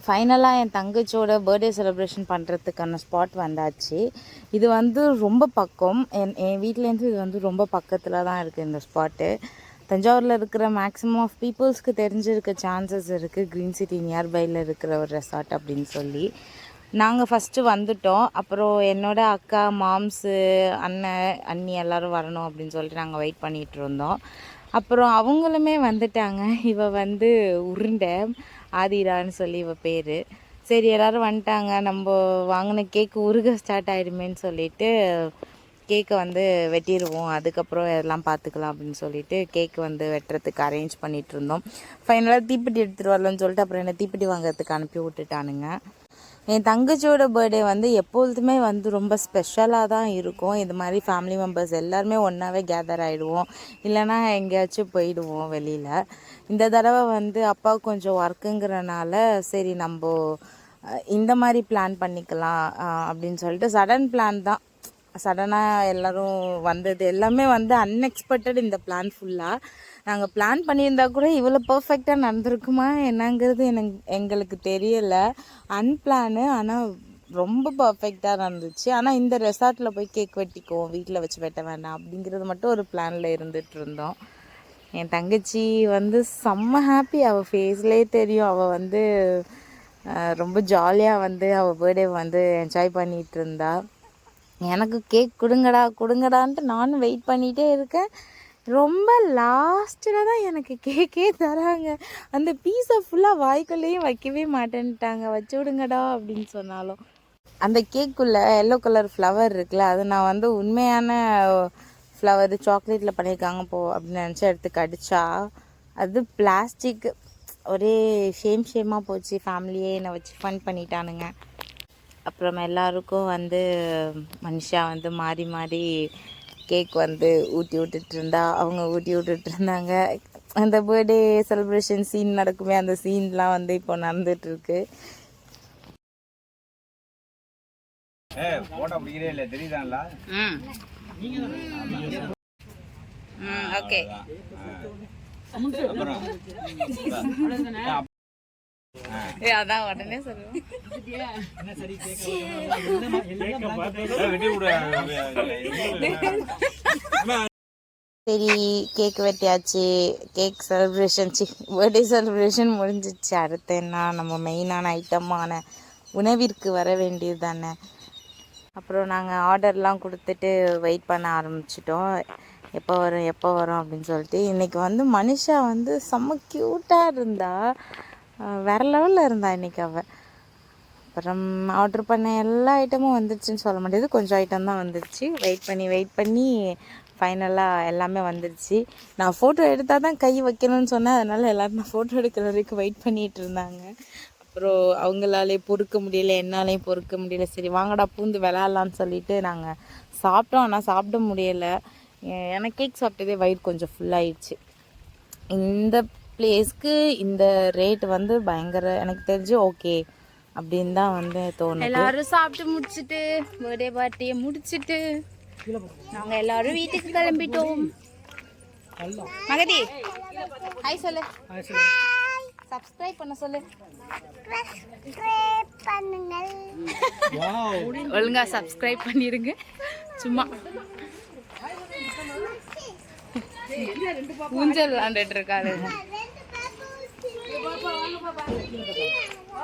ஃபைனலாக என் தங்கச்சியோட birthday celebration பண்ணுறதுக்கான ஸ்பாட் வந்தாச்சு. இது வந்து ரொம்ப பக்கம், என் வீட்டிலேருந்து இது வந்து ரொம்ப பக்கத்தில் தான் இருக்குது இந்த ஸ்பாட்டு. தஞ்சாவூரில் இருக்கிற மேக்ஸிமம் ஆஃப் பீப்புள்ஸ்க்கு தெரிஞ்சிருக்க சான்சஸ் இருக்குது க்ரீன் சிட்டி நியர்பையில் இருக்கிற ஒரு ரெசார்ட் அப்படின்னு சொல்லி. நாங்கள் ஃபஸ்ட்டு வந்துவிட்டோம். அப்புறம் என்னோடய அக்கா, மாம்ஸு, அண்ணன், அண்ணி எல்லோரும் வரணும் அப்படின்னு சொல்லிட்டு நாங்கள் வெயிட் பண்ணிகிட்டு இருந்தோம். அப்புறம் அவங்களுமே வந்துட்டாங்க. இவ வந்து உருண்டை ஆதிரான்னு சொல்லி இவ பேர். சரி எல்லோரும் வந்துட்டாங்க, நம்ம வாங்கின கேக்கு உருக ஸ்டார்ட் ஆகிடுமேன்னு சொல்லிவிட்டு கேக்கை வந்து வெட்டிடுவோம், அதுக்கப்புறம் எல்லாம் பார்த்துக்கலாம் அப்படின்னு சொல்லிட்டு கேக்கு வந்து வெட்டுறதுக்கு அரேஞ்ச் பண்ணிகிட்டு இருந்தோம். ஃபைனலாக தீப்பெட்டி எடுத்துகிட்டு வரலன்னு சொல்லிட்டு அப்புறம் என்னை தீப்பெட்டி வாங்கிறதுக்கு அனுப்பி விட்டுட்டானுங்க. என் தங்கச்சியோட பர்த்டே வந்து எப்பொழுதுமே வந்து ரொம்ப ஸ்பெஷலாக தான் இருக்கும். இது மாதிரி ஃபேமிலி மெம்பர்ஸ் எல்லாருமே ஒன்றாவே கேதர் ஆகிடுவோம், இல்லைனா எங்கேயாச்சும் போயிடுவோம் வெளியில். இந்த தடவை வந்து அப்பா கொஞ்சம் ஒர்க்குங்கிறனால சரி நம்ம இந்த மாதிரி பிளான் பண்ணிக்கலாம் அப்படின்னு சொல்லிட்டு சடன் பிளான் தான். சடனாக எல்லோரும் வந்தது எல்லாமே வந்து அன்எக்ஸ்பெக்டட். இந்த பிளான் ஃபுல்லாக நாங்கள் பிளான் பண்ணியிருந்தா கூட இவ்வளோ பர்ஃபெக்டாக நடந்திருக்குமா என்னங்கிறது எங்களுக்கு தெரியலை. அன்பிளானு, ஆனால் ரொம்ப பர்ஃபெக்டாக நடந்துச்சு. ஆனால் இந்த ரெசார்ட்டில் போய் கேக் வெட்டிக்குவோம், வீட்டில் வச்சு வெட்ட வேண்டாம் அப்படிங்கிறது மட்டும் ஒரு பிளானில் இருந்துகிட்டு இருந்தோம். என் தங்கச்சி வந்து செம்ம ஹாப்பி, அவள் ஃபேஸ்லேயே தெரியும். அவள் வந்து ரொம்ப ஜாலியாக வந்து அவள் பர்த்டே வந்து என்ஜாய் பண்ணிகிட்டு இருந்தா. எனக்கு கேக் கொடுங்கடான்ட்டு நானும் வெயிட் பண்ணிகிட்டே இருக்கேன். ரொம்ப லாஸ்ட்டில் தான் எனக்கு கேக்கே தராங்க. அந்த பீஸை ஃபுல்லாக வாய்க்குள்ளேயும் வைக்கவே மாட்டேன்ட்டாங்க. வச்சு விடுங்கடா அப்படின்னு சொன்னாலும். அந்த கேக்குள்ளே எல்லோ கலர் ஃப்ளவர் இருக்குல்ல, அது நான் வந்து உண்மையான ஃப்ளவர் சாக்லேட்டில் பண்ணியிருக்காங்க அப்படின்னு நினச்சி எடுத்து கடிச்சா அது பிளாஸ்டிக். ஒரே ஷேமாக போச்சு. ஃபேமிலியே என்னை வச்சு ஃபன் பண்ணிட்டானுங்க. அப்புறம் எல்லாருக்கும் வந்து மனுஷா வந்து மாறி மாறி கேக் வந்து ஊட்டி விட்டுட்டு இருந்தா, அவங்க ஊட்டி விட்டுட்டு இருந்தாங்க. அந்த பர்த்டே செலிப்ரேஷன் சீன் நடக்குமே, அந்த சீன்லாம் வந்து இப்போ நடந்துட்டுருக்கு. ஓகே அதான் உடனே சொல்லுவேன். சரி கேக் வெட்டியாச்சு, கேக் செலிப்ரேஷன் பர்த்டே செலிப்ரேஷன் முடிஞ்சிச்சு. அடுத்து என்ன, நம்ம மெயினான ஐட்டமான உணவிற்கு வர வேண்டியது தானே. அப்புறம் நாங்கள் ஆர்டர்லாம் கொடுத்துட்டு வெயிட் பண்ண ஆரம்பிச்சிட்டோம், எப்போ வரும் அப்படின்னு சொல்லிட்டு. இன்றைக்கி வந்து மனுஷா வந்து செம்ம க்யூட்டாக இருந்தா, வேறு லெவலில் இருந்தா இன்றைக்கி அவள். அப்புறம் ஆர்டர் பண்ண எல்லா ஐட்டமும் வந்துடுச்சுன்னு சொல்ல முடியாது, கொஞ்சம் ஐட்டம் தான் வந்துடுச்சு. வெயிட் பண்ணி ஃபைனலாக எல்லாமே வந்துடுச்சு. நான் ஃபோட்டோ எடுத்தால் தான் கை வைக்கணும்னு சொன்னேன், அதனால் எல்லோரும் நான் ஃபோட்டோ எடுக்கிற வரைக்கும் வெயிட் பண்ணிகிட்டு இருந்தாங்க. அப்புறம் அவங்களாலே பொறுக்க முடியல, என்னாலேயும் பொறுக்க முடியல. சரி வாங்கடா பூந்து விளையாடலான்னு சொல்லிட்டு நாங்கள் சாப்பிட்டோம். ஆனால் சாப்பிட முடியலை, எனக்கு கேக் சாப்பிட்டதே வயிறு கொஞ்சம் ஃபுல்லாகிடுச்சு. இந்த பிளேஸ்க்கு இந்த ரேட் வந்து பயங்கர, எனக்கு தெரிஞ்சு ஓகே அப்படின்னு தான் வந்து தோணும். எல்லாரும் சாப்பிட்டு முடிச்சுட்டு பர்த்டே பார்ட்டியை முடிச்சுட்டு நாங்கள் எல்லாரும் வீட்டுக்கு கிளம்பிட்டோம். மகதி ஹாய் சொல்லு, சப்ஸ்கிரைப் பண்ண சொல்லு. ஒழுங்கா சப்ஸ்கிரைப் பண்ணிருங்க. சும்மா ஊஞ்சல் விளாண்டுட்டு இருக்காரு.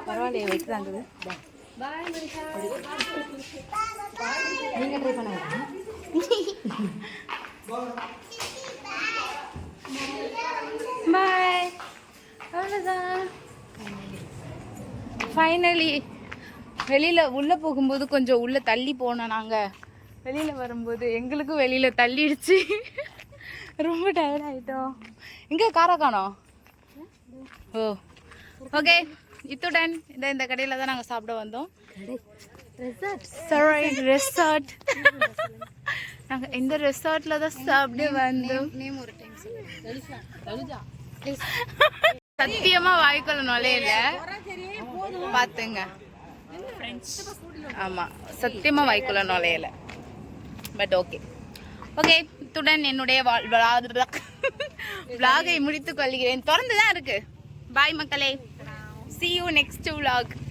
பரவாயில்லையே வைக்கிறாங்க. நீங்கள் ட்ரை பண்ண பாய். அவ்வளோதான். ஃபைனலி வெளியில் உள்ளே போகும்போது கொஞ்சம் உள்ளே தள்ளி போனோம். நாங்கள் வெளியில் வரும்போது எங்களுக்கும் வெளியில் தள்ளிடுச்சு. ரொம்ப டயர்ட் ஆகிட்டோம். எங்கே காரை காணோம்? ஓ ஓகே, இத்துடன் இந்த கடையில் தான் நாங்கள் சாப்பிட வந்தோம். ரெசார்ட். நாங்கள் இந்த ரெசார்ட்டில் தான் சாப்பிட வந்தோம். சத்தியமாக வாய்க்குள்ள நுழையில பார்த்துங்க. ஆமாம், சத்தியமாக வாய்க்குள்ள நுழையில. பட் ஓகே இத்துடன் என்னுடைய விளாகை முடித்துக் கொள்கிறேன். திறந்து தான் இருக்கு. பாய் மக்களே. see you next vlog.